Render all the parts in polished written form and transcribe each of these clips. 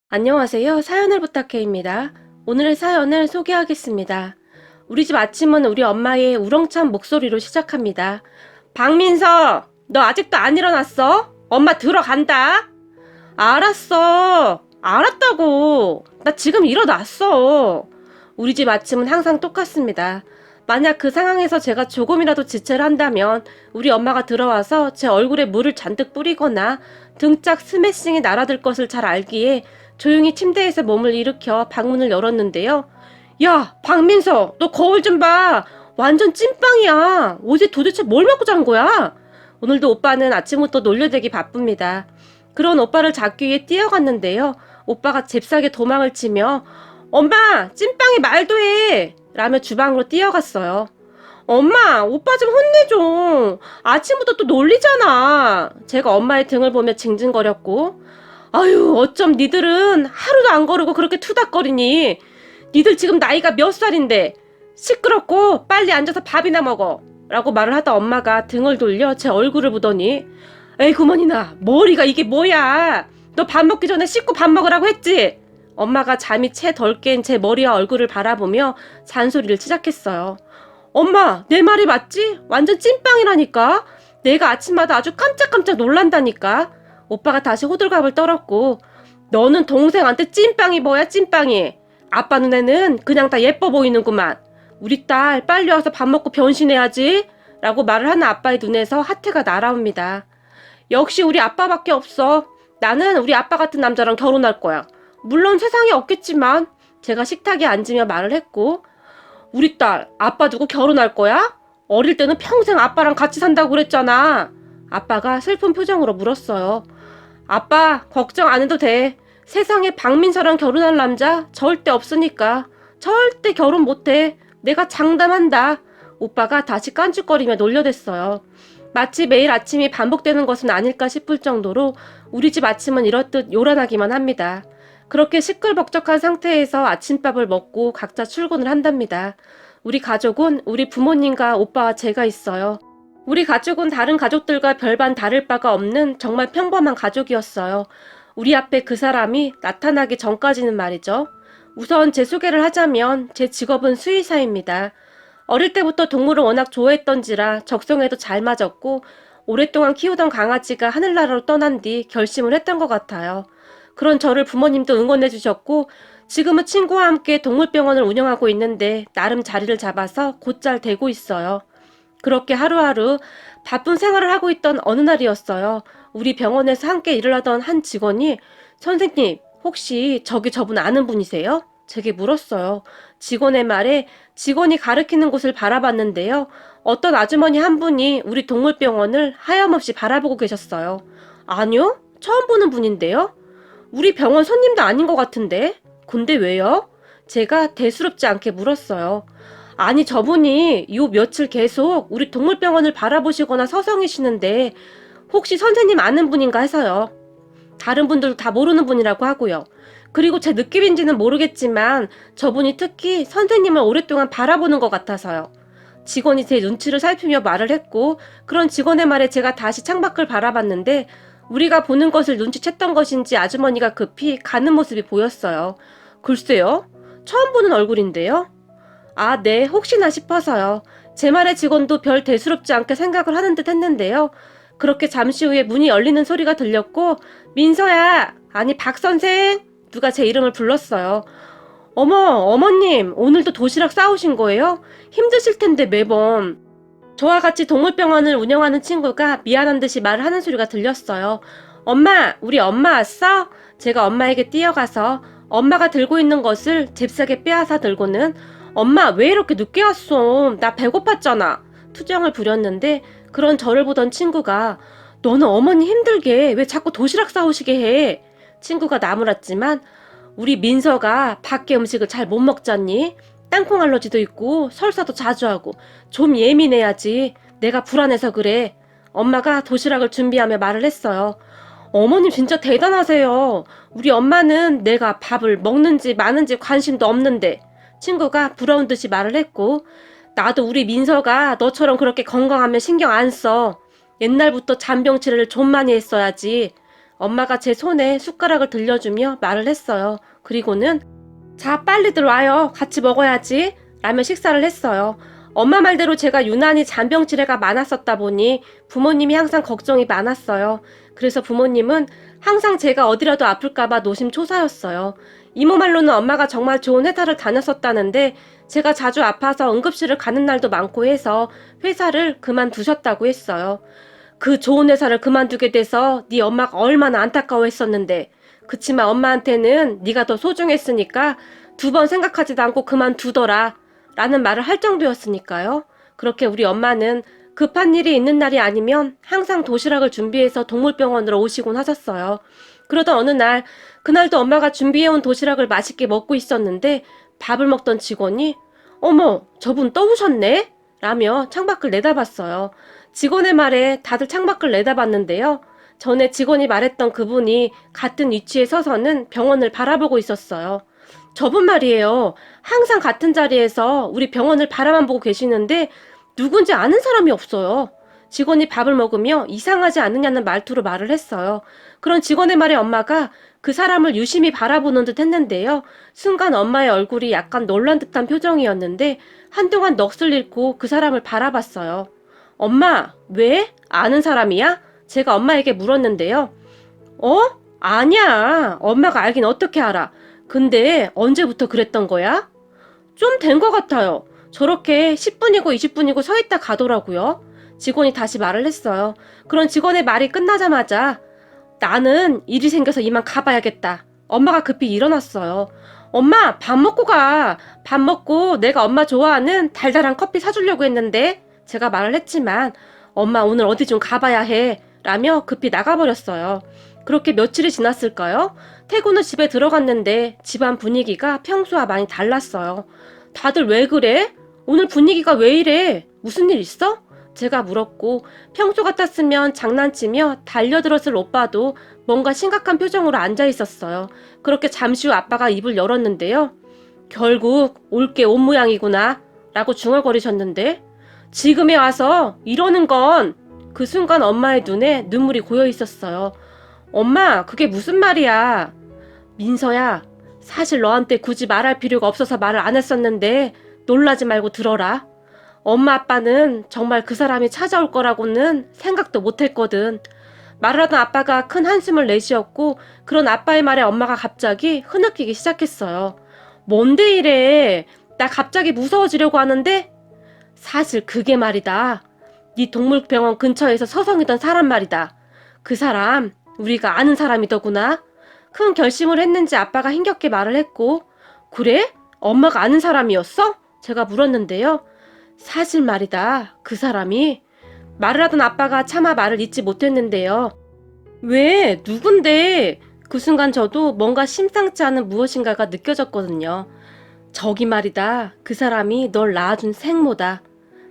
안녕하세요. 사연을 부탁해입니다. 오늘의 사연을 소개하겠습니다. 우리 집 아침은 우리 엄마의 우렁찬 목소리로 시작합니다. 박민서, 너 아직도 안 일어났어? 엄마 들어간다. 알았어. 알았다고. 나 지금 일어났어. 우리 집 아침은 항상 똑같습니다. 만약 그 상황에서 제가 조금이라도 지체를 한다면 우리 엄마가 들어와서 제 얼굴에 물을 잔뜩 뿌리거나 등짝 스매싱이 날아들 것을 잘 알기에 조용히 침대에서 몸을 일으켜 방문을 열었는데요. 야, 박민서, 너 거울 좀 봐. 완전 찐빵이야. 어제 도대체 뭘 먹고 잔 거야? 오늘도 오빠는 아침부터 놀려대기 바쁩니다. 그런 오빠를 잡기 위해 뛰어갔는데요. 오빠가 잽싸게 도망을 치며 엄마, 찐빵이 말도 해! 라며 주방으로 뛰어갔어요. 엄마, 오빠 좀 혼내줘. 아침부터 또 놀리잖아. 제가 엄마의 등을 보며 징징거렸고 아유, 어쩜 니들은 하루도 안 거르고 그렇게 투닥거리니? 니들 지금 나이가 몇 살인데? 시끄럽고 빨리 앉아서 밥이나 먹어. 라고 말을 하다 엄마가 등을 돌려 제 얼굴을 보더니 에이 구먼이나 머리가 이게 뭐야? 너 밥 먹기 전에 씻고 밥 먹으라고 했지? 엄마가 잠이 채 덜 깬 제 머리와 얼굴을 바라보며 잔소리를 시작했어요. 엄마, 내 말이 맞지? 완전 찐빵이라니까? 내가 아침마다 아주 깜짝깜짝 놀란다니까? 오빠가 다시 호들갑을 떨었고 너는 동생한테 찐빵이 뭐야 찐빵이. 아빠 눈에는 그냥 다 예뻐 보이는구만. 우리 딸 빨리 와서 밥 먹고 변신해야지 라고 말을 하는 아빠의 눈에서 하트가 날아옵니다. 역시 우리 아빠밖에 없어. 나는 우리 아빠 같은 남자랑 결혼할 거야. 물론 세상에 없겠지만 제가 식탁에 앉으며 말을 했고 우리 딸 아빠 두고 결혼할 거야? 어릴 때는 평생 아빠랑 같이 산다고 그랬잖아. 아빠가 슬픈 표정으로 물었어요. 아빠, 걱정 안 해도 돼. 세상에 박민서랑 결혼할 남자 절대 없으니까. 절대 결혼 못해. 내가 장담한다. 오빠가 다시 깐죽거리며 놀려댔어요. 마치 매일 아침이 반복되는 것은 아닐까 싶을 정도로 우리 집 아침은 이렇듯 요란하기만 합니다. 그렇게 시끌벅적한 상태에서 아침밥을 먹고 각자 출근을 한답니다. 우리 가족은 우리 부모님과 오빠와 제가 있어요. 우리 가족은 다른 가족들과 별반 다를 바가 없는 정말 평범한 가족이었어요. 우리 앞에 그 사람이 나타나기 전까지는 말이죠. 우선 제 소개를 하자면 제 직업은 수의사입니다. 어릴 때부터 동물을 워낙 좋아했던지라 적성에도 잘 맞았고 오랫동안 키우던 강아지가 하늘나라로 떠난 뒤 결심을 했던 것 같아요. 그런 저를 부모님도 응원해 주셨고 지금은 친구와 함께 동물병원을 운영하고 있는데 나름 자리를 잡아서 곧잘 되고 있어요. 그렇게 하루하루 바쁜 생활을 하고 있던 어느 날이었어요. 우리 병원에서 함께 일을 하던 한 직원이 선생님, 혹시 저기 저분 아는 분이세요? 제게 물었어요. 직원의 말에 직원이 가리키는 곳을 바라봤는데요. 어떤 아주머니 한 분이 우리 동물병원을 하염없이 바라보고 계셨어요. 아니요? 처음 보는 분인데요? 우리 병원 손님도 아닌 것 같은데? 근데 왜요? 제가 대수롭지 않게 물었어요. 아니 저분이 요 며칠 계속 우리 동물병원을 바라보시거나 서성이시는데 혹시 선생님 아는 분인가 해서요. 다른 분들도 다 모르는 분이라고 하고요. 그리고 제 느낌인지는 모르겠지만 저분이 특히 선생님을 오랫동안 바라보는 것 같아서요. 직원이 제 눈치를 살피며 말을 했고 그런 직원의 말에 제가 다시 창밖을 바라봤는데 우리가 보는 것을 눈치챘던 것인지 아주머니가 급히 가는 모습이 보였어요. 글쎄요. 처음 보는 얼굴인데요. 아, 네, 혹시나 싶어서요. 제 말에 직원도 별 대수롭지 않게 생각을 하는 듯 했는데요. 그렇게 잠시 후에 문이 열리는 소리가 들렸고 민서야, 아니 박 선생, 누가 제 이름을 불렀어요. 어머, 어머님, 오늘도 도시락 싸우신 거예요? 힘드실 텐데 매번. 저와 같이 동물병원을 운영하는 친구가 미안한 듯이 말을 하는 소리가 들렸어요. 엄마, 우리 엄마 왔어? 제가 엄마에게 뛰어가서 엄마가 들고 있는 것을 잽싸게 빼앗아 들고는 엄마 왜 이렇게 늦게 왔어? 나 배고팠잖아. 투정을 부렸는데 그런 저를 보던 친구가 너는 어머니 힘들게 왜 자꾸 도시락 싸우시게 해? 친구가 나무랐지만 우리 민서가 밖에 음식을 잘 못 먹잖니? 땅콩 알러지도 있고 설사도 자주 하고 좀 예민해야지. 내가 불안해서 그래. 엄마가 도시락을 준비하며 말을 했어요. 어머님 진짜 대단하세요. 우리 엄마는 내가 밥을 먹는지 마는지 관심도 없는데. 친구가 부러운 듯이 말을 했고 나도 우리 민서가 너처럼 그렇게 건강하면 신경 안 써. 옛날부터 잔병 치레를 좀 많이 했어야지. 엄마가 제 손에 숟가락을 들려주며 말을 했어요. 그리고는 자, 빨리들 와요. 같이 먹어야지. 라며 식사를 했어요. 엄마 말대로 제가 유난히 잔병치레가 많았었다 보니 부모님이 항상 걱정이 많았어요. 그래서 부모님은 항상 제가 어디라도 아플까봐 노심초사였어요. 이모 말로는 엄마가 정말 좋은 회사를 다녔었다는데 제가 자주 아파서 응급실을 가는 날도 많고 해서 회사를 그만두셨다고 했어요. 그 좋은 회사를 그만두게 돼서 네 엄마가 얼마나 안타까워했었는데 그치만 엄마한테는 네가 더 소중했으니까 2번 생각하지도 않고 그만두더라 라는 말을 할 정도였으니까요. 그렇게 우리 엄마는 급한 일이 있는 날이 아니면 항상 도시락을 준비해서 동물병원으로 오시곤 하셨어요. 그러던 어느 날 그날도 엄마가 준비해온 도시락을 맛있게 먹고 있었는데 밥을 먹던 직원이 어머 저분 또 오셨네? 라며 창밖을 내다봤어요. 직원의 말에 다들 창밖을 내다봤는데요. 전에 직원이 말했던 그분이 같은 위치에 서서는 병원을 바라보고 있었어요. 저분 말이에요. 항상 같은 자리에서 우리 병원을 바라만 보고 계시는데 누군지 아는 사람이 없어요. 직원이 밥을 먹으며 이상하지 않느냐는 말투로 말을 했어요. 그런 직원의 말에 엄마가 그 사람을 유심히 바라보는 듯 했는데요. 순간 엄마의 얼굴이 약간 놀란 듯한 표정이었는데 한동안 넋을 잃고 그 사람을 바라봤어요. 엄마, 왜? 아는 사람이야? 제가 엄마에게 물었는데요. 어? 아니야. 엄마가 알긴 어떻게 알아. 근데 언제부터 그랬던 거야? 좀 된 것 같아요. 저렇게 10분이고 20분이고 서 있다 가더라고요. 직원이 다시 말을 했어요. 그런 직원의 말이 끝나자마자 나는 일이 생겨서 이만 가봐야겠다. 엄마가 급히 일어났어요. 엄마, 밥 먹고 가. 밥 먹고 내가 엄마 좋아하는 달달한 커피 사주려고 했는데 제가 말을 했지만 엄마 오늘 어디 좀 가봐야 해. 라며 급히 나가버렸어요. 그렇게 며칠이 지났을까요? 퇴근 후 집에 들어갔는데 집안 분위기가 평소와 많이 달랐어요. 다들 왜 그래? 오늘 분위기가 왜 이래? 무슨 일 있어? 제가 물었고 평소 같았으면 장난치며 달려들었을 오빠도 뭔가 심각한 표정으로 앉아 있었어요. 그렇게 잠시 후 아빠가 입을 열었는데요. 결국 올 게 온 모양이구나 라고 중얼거리셨는데 지금에 와서 이러는 건 그 순간 엄마의 눈에 눈물이 고여 있었어요. 엄마, 그게 무슨 말이야? 민서야, 사실 너한테 굳이 말할 필요가 없어서 말을 안 했었는데 놀라지 말고 들어라. 엄마 아빠는 정말 그 사람이 찾아올 거라고는 생각도 못 했거든. 말을 하던 아빠가 큰 한숨을 내쉬었고 그런 아빠의 말에 엄마가 갑자기 흐느끼기 시작했어요. 뭔데 이래? 나 갑자기 무서워지려고 하는데? 사실 그게 말이다. 네 동물병원 근처에서 서성이던 사람 말이다. 그 사람 우리가 아는 사람이더구나. 큰 결심을 했는지 아빠가 힘겹게 말을 했고 그래? 엄마가 아는 사람이었어? 제가 물었는데요. 사실 말이다. 그 사람이 말을 하던 아빠가 차마 말을 잇지 못했는데요. 왜? 누군데? 그 순간 저도 뭔가 심상치 않은 무엇인가가 느껴졌거든요. 저기 말이다. 그 사람이 널 낳아준 생모다.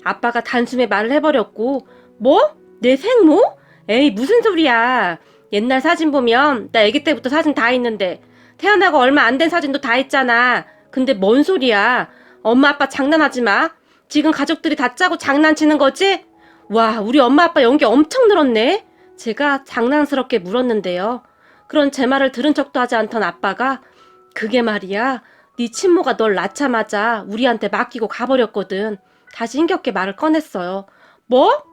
아빠가 단숨에 말을 해버렸고 뭐? 내 생모? 에이 무슨 소리야. 옛날 사진 보면 나 아기 때부터 사진 다 있는데 태어나고 얼마 안 된 사진도 다 있잖아. 근데 뭔 소리야. 엄마 아빠 장난하지 마. 지금 가족들이 다 짜고 장난치는 거지? 와, 우리 엄마 아빠 연기 엄청 늘었네. 제가 장난스럽게 물었는데요. 그런 제 말을 들은 척도 하지 않던 아빠가 그게 말이야. 네 친모가 널 낳자마자 우리한테 맡기고 가버렸거든. 다시 힘겹게 말을 꺼냈어요. 뭐?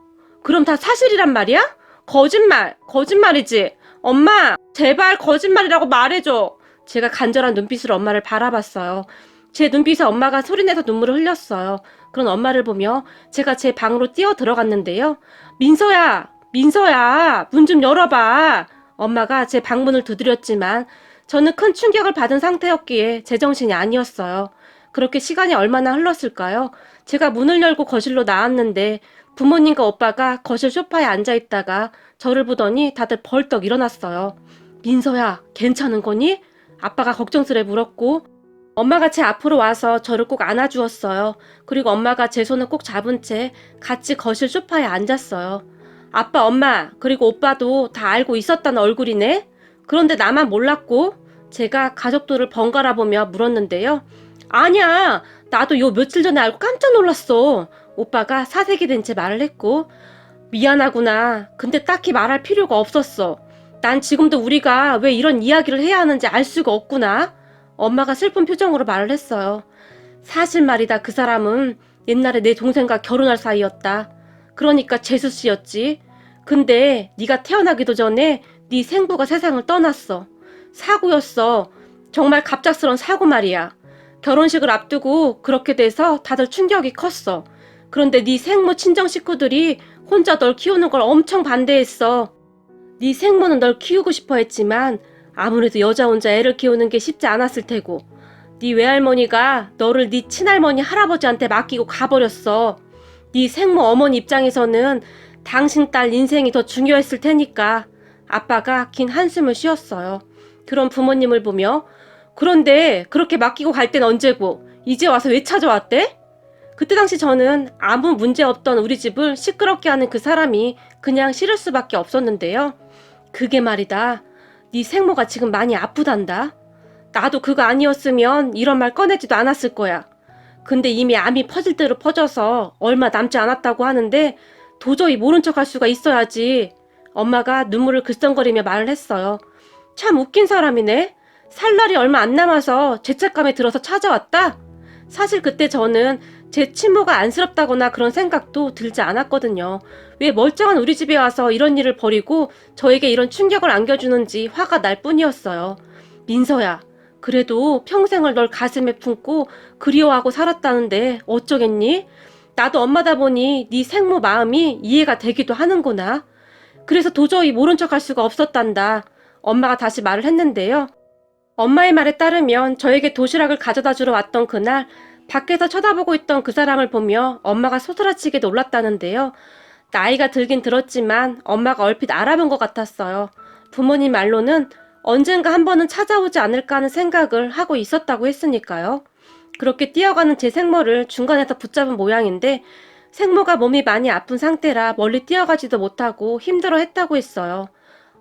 그럼 다 사실이란 말이야? 거짓말, 거짓말이지. 엄마, 제발 거짓말이라고 말해줘. 제가 간절한 눈빛으로 엄마를 바라봤어요. 제 눈빛에 엄마가 소리내서 눈물을 흘렸어요. 그런 엄마를 보며 제가 제 방으로 뛰어 들어갔는데요. 민서야, 민서야, 문 좀 열어봐. 엄마가 제 방문을 두드렸지만 저는 큰 충격을 받은 상태였기에 제정신이 아니었어요. 그렇게 시간이 얼마나 흘렀을까요? 제가 문을 열고 거실로 나왔는데 부모님과 오빠가 거실 소파에 앉아있다가 저를 보더니 다들 벌떡 일어났어요. 민서야, 괜찮은 거니? 아빠가 걱정스레 물었고 엄마가 제 앞으로 와서 저를 꼭 안아주었어요. 그리고 엄마가 제 손을 꼭 잡은 채 같이 거실 소파에 앉았어요. 아빠, 엄마, 그리고 오빠도 다 알고 있었다는 얼굴이네? 그런데 나만 몰랐고 제가 가족들을 번갈아 보며 물었는데요. 아니야, 나도 요 며칠 전에 알고 깜짝 놀랐어. 오빠가 사색이 된 채 말을 했고 미안하구나. 근데 딱히 말할 필요가 없었어. 난 지금도 우리가 왜 이런 이야기를 해야 하는지 알 수가 없구나. 엄마가 슬픈 표정으로 말을 했어요. 사실 말이다, 그 사람은 옛날에 내 동생과 결혼할 사이였다. 그러니까 재수 씨였지. 근데 네가 태어나기도 전에 네 생부가 세상을 떠났어. 사고였어. 정말 갑작스러운 사고 말이야. 결혼식을 앞두고 그렇게 돼서 다들 충격이 컸어. 그런데 네 생모 친정 식구들이 혼자 널 키우는 걸 엄청 반대했어. 네 생모는 널 키우고 싶어 했지만 아무래도 여자 혼자 애를 키우는 게 쉽지 않았을 테고, 네 외할머니가 너를 네 친할머니 할아버지한테 맡기고 가버렸어. 네 생모 어머니 입장에서는 당신 딸 인생이 더 중요했을 테니까. 아빠가 긴 한숨을 쉬었어요. 그런 부모님을 보며, 그런데 그렇게 맡기고 갈 땐 언제고 이제 와서 왜 찾아왔대? 그때 당시 저는 아무 문제 없던 우리 집을 시끄럽게 하는 그 사람이 그냥 싫을 수밖에 없었는데요. 그게 말이다, 네 생모가 지금 많이 아프단다. 나도 그거 아니었으면 이런 말 꺼내지도 않았을 거야. 근데 이미 암이 퍼질 대로 퍼져서 얼마 남지 않았다고 하는데 도저히 모른 척할 수가 있어야지. 엄마가 눈물을 글썽거리며 말을 했어요. 참 웃긴 사람이네. 살 날이 얼마 안 남아서 죄책감에 들어서 찾아왔다? 사실 그때 저는 제 친모가 안쓰럽다거나 그런 생각도 들지 않았거든요. 왜 멀쩡한 우리 집에 와서 이런 일을 벌이고 저에게 이런 충격을 안겨주는지 화가 날 뿐이었어요. 민서야, 그래도 평생을 널 가슴에 품고 그리워하고 살았다는데 어쩌겠니? 나도 엄마다 보니 네 생모 마음이 이해가 되기도 하는구나. 그래서 도저히 모른 척할 수가 없었단다. 엄마가 다시 말을 했는데요. 엄마의 말에 따르면 저에게 도시락을 가져다 주러 왔던 그날, 밖에서 쳐다보고 있던 그 사람을 보며 엄마가 소스라치게 놀랐다는데요. 나이가 들긴 들었지만 엄마가 얼핏 알아본 것 같았어요. 부모님 말로는 언젠가 한 번은 찾아오지 않을까 하는 생각을 하고 있었다고 했으니까요. 그렇게 뛰어가는 제 생모를 중간에서 붙잡은 모양인데, 생모가 몸이 많이 아픈 상태라 멀리 뛰어가지도 못하고 힘들어 했다고 했어요.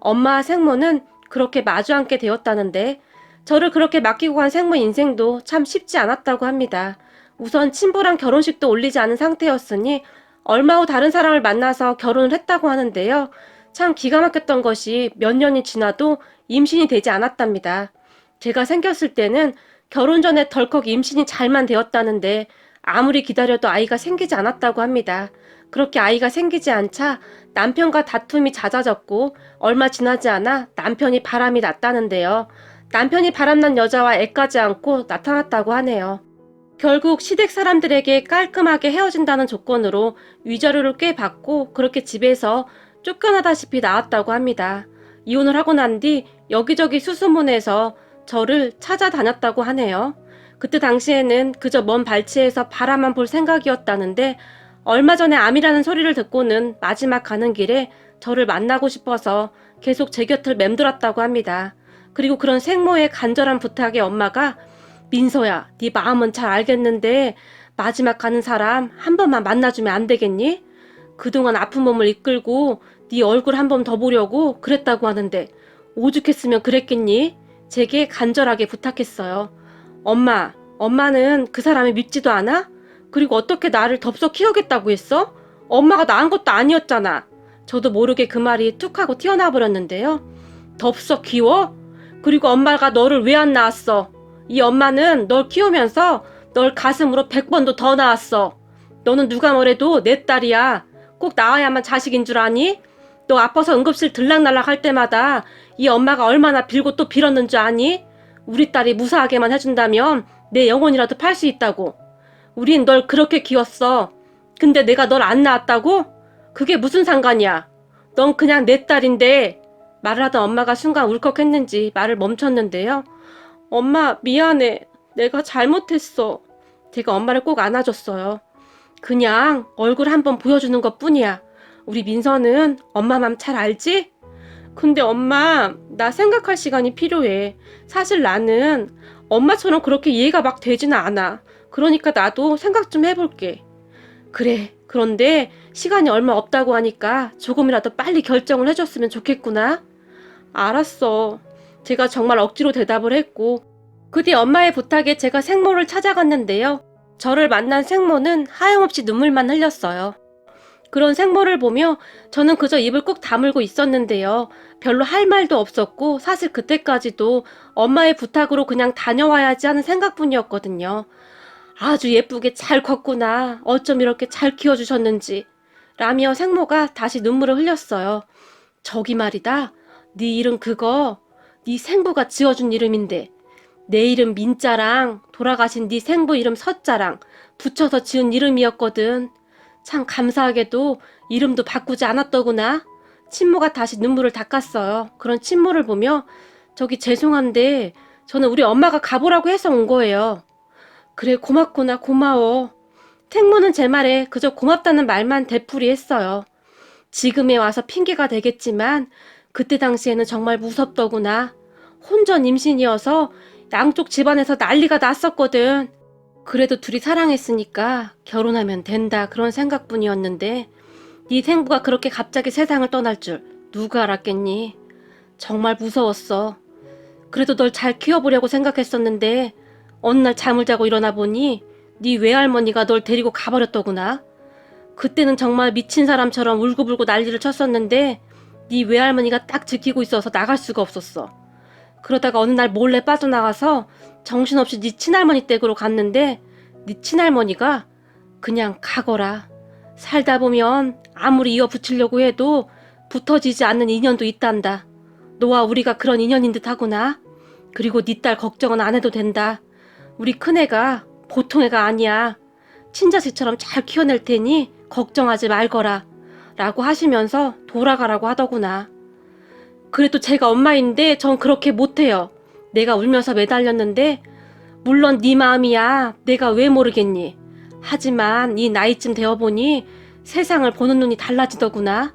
엄마와 생모는 그렇게 마주 앉게 되었다는데, 저를 그렇게 맡기고 간 생모 인생도 참 쉽지 않았다고 합니다. 우선 친부랑 결혼식도 올리지 않은 상태였으니 얼마 후 다른 사람을 만나서 결혼을 했다고 하는데요. 참 기가 막혔던 것이 몇 년이 지나도 임신이 되지 않았답니다. 제가 생겼을 때는 결혼 전에 덜컥 임신이 잘만 되었다는데 아무리 기다려도 아이가 생기지 않았다고 합니다. 그렇게 아이가 생기지 않자 남편과 다툼이 잦아졌고 얼마 지나지 않아 남편이 바람이 났다는데요. 남편이 바람난 여자와 애까지 안고 나타났다고 하네요. 결국 시댁 사람들에게 깔끔하게 헤어진다는 조건으로 위자료를 꽤 받고 그렇게 집에서 쫓겨나다시피 나왔다고 합니다. 이혼을 하고 난 뒤 여기저기 수소문해서 저를 찾아다녔다고 하네요. 그때 당시에는 그저 먼 발치에서 바라만 볼 생각이었다는데 얼마 전에 암이라는 소리를 듣고는 마지막 가는 길에 저를 만나고 싶어서 계속 제 곁을 맴돌았다고 합니다. 그리고 그런 생모의 간절한 부탁에 엄마가 민서야, 네 마음은 잘 알겠는데 마지막 가는 사람 한 번만 만나주면 안 되겠니? 그동안 아픈 몸을 이끌고 네 얼굴 한 번 더 보려고 그랬다고 하는데 오죽했으면 그랬겠니? 제게 간절하게 부탁했어요. 엄마는 그 사람이 밉지도 않아? 그리고 어떻게 나를 덥석 키우겠다고 했어? 엄마가 낳은 것도 아니었잖아. 저도 모르게 그 말이 툭 하고 튀어나와 버렸는데요. 덥석 키워? 그리고 엄마가 너를 왜 안 낳았어? 이 엄마는 널 키우면서 널 가슴으로 100번도 더 낳았어. 너는 누가 뭐래도 내 딸이야. 꼭 낳아야만 자식인 줄 아니? 너 아파서 응급실 들락날락 할 때마다 이 엄마가 얼마나 빌고 또 빌었는 줄 아니? 우리 딸이 무사하게만 해준다면 내 영혼이라도 팔 수 있다고. 우린 널 그렇게 키웠어. 근데 내가 널 안 낳았다고? 그게 무슨 상관이야. 넌 그냥 내 딸인데. 말을 하던 엄마가 순간 울컥했는지 말을 멈췄는데요. 엄마, 미안해. 내가 잘못했어. 제가 엄마를 꼭 안아줬어요. 그냥 얼굴 한번 보여주는 것 뿐이야. 우리 민서는 엄마 맘 잘 알지? 근데 엄마, 나 생각할 시간이 필요해. 사실 나는 엄마처럼 그렇게 이해가 막 되지는 않아. 그러니까 나도 생각 좀 해볼게. 그래, 그런데 시간이 얼마 없다고 하니까 조금이라도 빨리 결정을 해줬으면 좋겠구나. 알았어. 제가 정말 억지로 대답을 했고, 그 뒤 엄마의 부탁에 제가 생모를 찾아갔는데요. 저를 만난 생모는 하염없이 눈물만 흘렸어요. 그런 생모를 보며 저는 그저 입을 꾹 다물고 있었는데요. 별로 할 말도 없었고 사실 그때까지도 엄마의 부탁으로 그냥 다녀와야지 하는 생각뿐이었거든요. 아주 예쁘게 잘 컸구나. 어쩜 이렇게 잘 키워주셨는지. 라며 생모가 다시 눈물을 흘렸어요. 저기 말이다. 네 이름 그거 네 생부가 지어준 이름인데 내 이름 민자랑 돌아가신 네 생부 이름 서자랑 붙여서 지은 이름이었거든. 참 감사하게도 이름도 바꾸지 않았더구나. 친모가 다시 눈물을 닦았어요. 그런 친모를 보며 저기 죄송한데 저는 우리 엄마가 가보라고 해서 온 거예요. 그래 고맙구나 고마워. 생모는 제 말에 그저 고맙다는 말만 되풀이했어요. 지금에 와서 핑계가 되겠지만 그때 당시에는 정말 무섭더구나. 혼전 임신이어서 양쪽 집안에서 난리가 났었거든. 그래도 둘이 사랑했으니까 결혼하면 된다 그런 생각뿐이었는데 네 생부가 그렇게 갑자기 세상을 떠날 줄 누가 알았겠니? 정말 무서웠어. 그래도 널 잘 키워보려고 생각했었는데 어느 날 잠을 자고 일어나 보니 네 외할머니가 널 데리고 가버렸더구나. 그때는 정말 미친 사람처럼 울고불고 난리를 쳤었는데 네 외할머니가 딱 지키고 있어서 나갈 수가 없었어. 그러다가 어느 날 몰래 빠져나가서 정신없이 네 친할머니 댁으로 갔는데 네 친할머니가 그냥 가거라. 살다 보면 아무리 이어붙이려고 해도 붙어지지 않는 인연도 있단다. 너와 우리가 그런 인연인 듯 하구나. 그리고 네 딸 걱정은 안 해도 된다. 우리 큰애가 보통 애가 아니야. 친자식처럼 잘 키워낼 테니 걱정하지 말거라. 라고 하시면서 돌아가라고 하더구나. 그래도 제가 엄마인데 전 그렇게 못해요. 내가 울면서 매달렸는데 물론 네 마음이야. 내가 왜 모르겠니. 하지만 이 나이쯤 되어보니 세상을 보는 눈이 달라지더구나.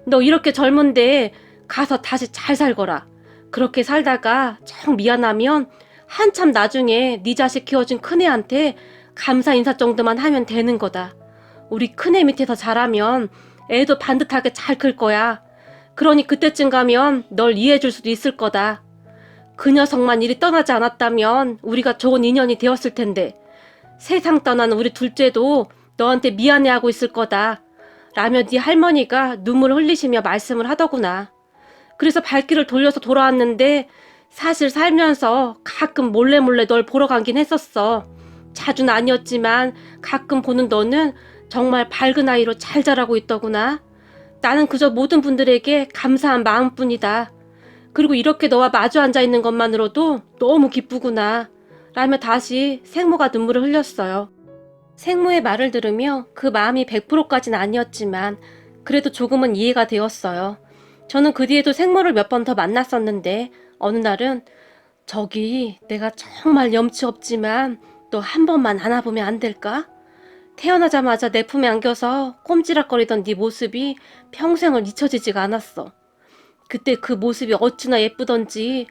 너 이렇게 젊은데 가서 다시 잘 살거라. 그렇게 살다가 정 미안하면 한참 나중에 네 자식 키워준 큰애한테 감사 인사 정도만 하면 되는 거다. 우리 큰애 밑에서 자라면 애도 반듯하게 잘 클 거야. 그러니 그때쯤 가면 널 이해해줄 수도 있을 거다. 그 녀석만 이리 떠나지 않았다면 우리가 좋은 인연이 되었을 텐데 세상 떠난 우리 둘째도 너한테 미안해하고 있을 거다. 라며 네 할머니가 눈물을 흘리시며 말씀을 하더구나. 그래서 발길을 돌려서 돌아왔는데 사실 살면서 가끔 몰래 널 보러 가긴 했었어. 자주는 아니었지만 가끔 보는 너는 정말 밝은 아이로 잘 자라고 있더구나. 나는 그저 모든 분들에게 감사한 마음뿐이다. 그리고 이렇게 너와 마주 앉아있는 것만으로도 너무 기쁘구나. 라며 다시 생모가 눈물을 흘렸어요. 생모의 말을 들으며 그 마음이 100%까지는 아니었지만 그래도 조금은 이해가 되었어요. 저는 그 뒤에도 생모를 몇 번 더 만났었는데 어느 날은 저기 내가 정말 염치 없지만 너 한 번만 안아보면 안 될까? 태어나자마자 내 품에 안겨서 꼼지락거리던 네 모습이 평생을 잊혀지지가 않았어. 그때 그 모습이 어찌나 예쁘던지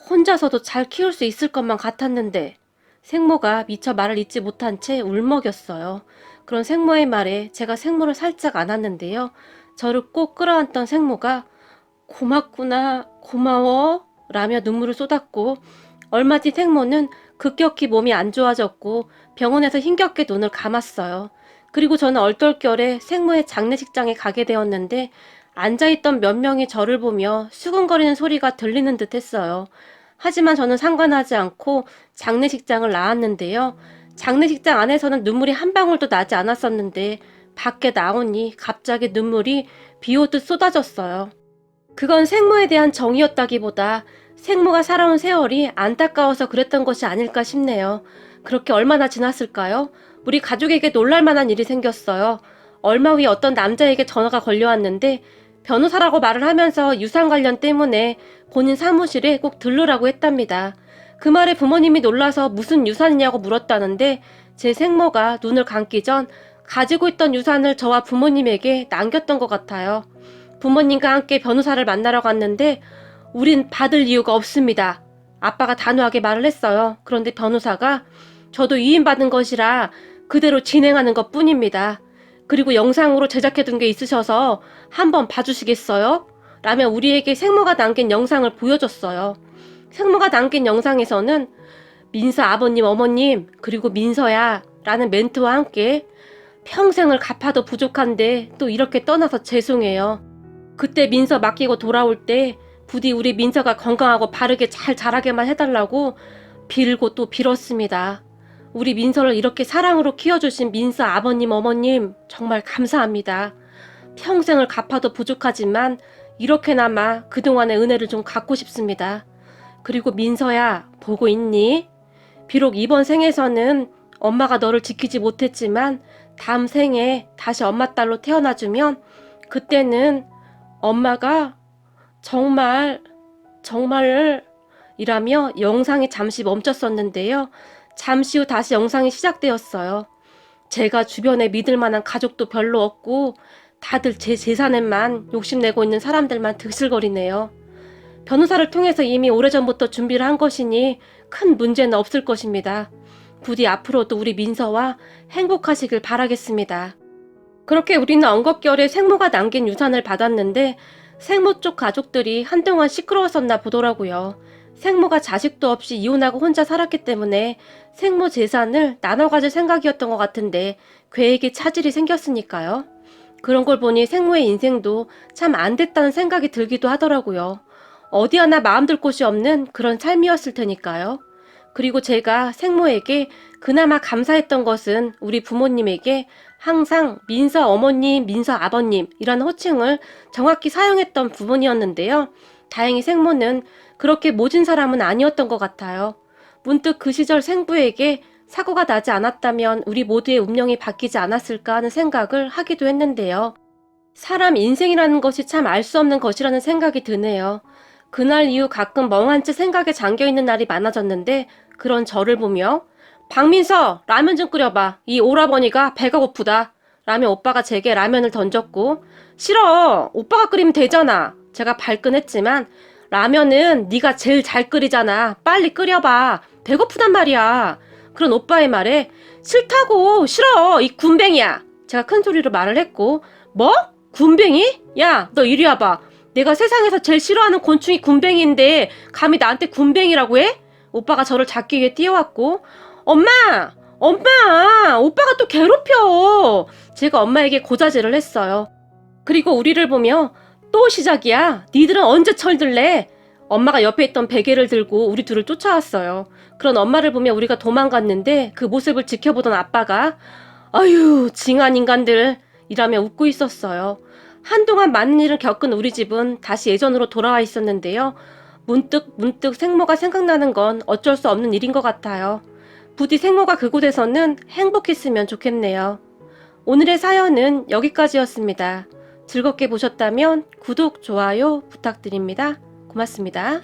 혼자서도 잘 키울 수 있을 것만 같았는데 생모가 미처 말을 잇지 못한 채 울먹였어요. 그런 생모의 말에 제가 생모를 살짝 안았는데요. 저를 꼭 끌어안던 생모가 고맙구나, 고마워 라며 눈물을 쏟았고 얼마 뒤 생모는 급격히 몸이 안 좋아졌고 병원에서 힘겹게 눈을 감았어요. 그리고 저는 얼떨결에 생모의 장례식장에 가게 되었는데 앉아있던 몇 명이 저를 보며 수근거리는 소리가 들리는 듯 했어요. 하지만 저는 상관하지 않고 장례식장을 나왔는데요. 장례식장 안에서는 눈물이 한 방울도 나지 않았었는데 밖에 나오니 갑자기 눈물이 비오듯 쏟아졌어요. 그건 생모에 대한 정이었다기보다 생모가 살아온 세월이 안타까워서 그랬던 것이 아닐까 싶네요. 그렇게 얼마나 지났을까요? 우리 가족에게 놀랄만한 일이 생겼어요. 얼마 후에 어떤 남자에게 전화가 걸려왔는데 변호사라고 말을 하면서 유산 관련 때문에 본인 사무실에 꼭 들르라고 했답니다. 그 말에 부모님이 놀라서 무슨 유산이냐고 물었다는데 제 생모가 눈을 감기 전 가지고 있던 유산을 저와 부모님에게 남겼던 것 같아요. 부모님과 함께 변호사를 만나러 갔는데 우린 받을 이유가 없습니다. 아빠가 단호하게 말을 했어요. 그런데 변호사가 저도 위임받은 것이라 그대로 진행하는 것 뿐입니다. 그리고 영상으로 제작해둔 게 있으셔서 한번 봐주시겠어요? 라며 우리에게 생모가 남긴 영상을 보여줬어요. 생모가 남긴 영상에서는 민서 아버님 어머님 그리고 민서야 라는 멘트와 함께 평생을 갚아도 부족한데 또 이렇게 떠나서 죄송해요. 그때 민서 맡기고 돌아올 때 부디 우리 민서가 건강하고 바르게 잘 자라게만 해달라고 빌고 또 빌었습니다. 우리 민서를 이렇게 사랑으로 키워주신 민서 아버님, 어머님 정말 감사합니다. 평생을 갚아도 부족하지만 이렇게나마 그동안의 은혜를 좀 갚고 싶습니다. 그리고 민서야, 보고 있니? 비록 이번 생에서는 엄마가 너를 지키지 못했지만 다음 생에 다시 엄마 딸로 태어나주면 그때는 엄마가 정말 이라며 영상이 잠시 멈췄었는데요. 잠시 후 다시 영상이 시작되었어요. 제가 주변에 믿을 만한 가족도 별로 없고 다들 제 재산에만 욕심내고 있는 사람들만 드실거리네요. 변호사를 통해서 이미 오래전부터 준비를 한 것이니 큰 문제는 없을 것입니다. 부디 앞으로도 우리 민서와 행복하시길 바라겠습니다. 그렇게 우리는 엉겁결에 생모가 남긴 유산을 받았는데 생모 쪽 가족들이 한동안 시끄러웠었나 보더라고요. 생모가 자식도 없이 이혼하고 혼자 살았기 때문에 생모 재산을 나눠 가질 생각이었던 것 같은데 계획에 차질이 생겼으니까요. 그런 걸 보니 생모의 인생도 참 안 됐다는 생각이 들기도 하더라고요. 어디 하나 마음 둘 곳이 없는 그런 삶이었을 테니까요. 그리고 제가 생모에게 그나마 감사했던 것은 우리 부모님에게 항상 민서 어머님, 민서 아버님이라는 호칭을 정확히 사용했던 부분이었는데요. 다행히 생모는 그렇게 모진 사람은 아니었던 것 같아요. 문득 그 시절 생부에게 사고가 나지 않았다면 우리 모두의 운명이 바뀌지 않았을까 하는 생각을 하기도 했는데요. 사람 인생이라는 것이 참 알 수 없는 것이라는 생각이 드네요. 그날 이후 가끔 멍한 채 생각에 잠겨있는 날이 많아졌는데 그런 저를 보며 박민서 라면 좀 끓여봐. 이 오라버니가 배가 고프다. 라며 오빠가 제게 라면을 던졌고 싫어. 오빠가 끓이면 되잖아. 제가 발끈했지만 라면은 네가 제일 잘 끓이잖아. 빨리 끓여봐. 배고프단 말이야. 그런 오빠의 말에 싫다고 싫어. 이 군뱅이야. 제가 큰 소리로 말을 했고 뭐? 군뱅이? 야, 너 이리 와봐. 내가 세상에서 제일 싫어하는 곤충이 군뱅이인데 감히 나한테 군뱅이라고 해? 오빠가 저를 잡기 위해 뛰어왔고 엄마! 오빠가 또 괴롭혀! 제가 엄마에게 고자질을 했어요. 그리고 우리를 보며 또 시작이야. 니들은 언제 철들래? 엄마가 옆에 있던 베개를 들고 우리 둘을 쫓아왔어요. 그런 엄마를 보며 우리가 도망갔는데 그 모습을 지켜보던 아빠가 아유 징한 인간들 이라며 웃고 있었어요. 한동안 많은 일을 겪은 우리 집은 다시 예전으로 돌아와 있었는데요. 문득 생모가 생각나는 건 어쩔 수 없는 일인 것 같아요. 부디 생모가 그곳에서는 행복했으면 좋겠네요. 오늘의 사연은 여기까지였습니다. 즐겁게 보셨다면 구독, 좋아요 부탁드립니다. 고맙습니다.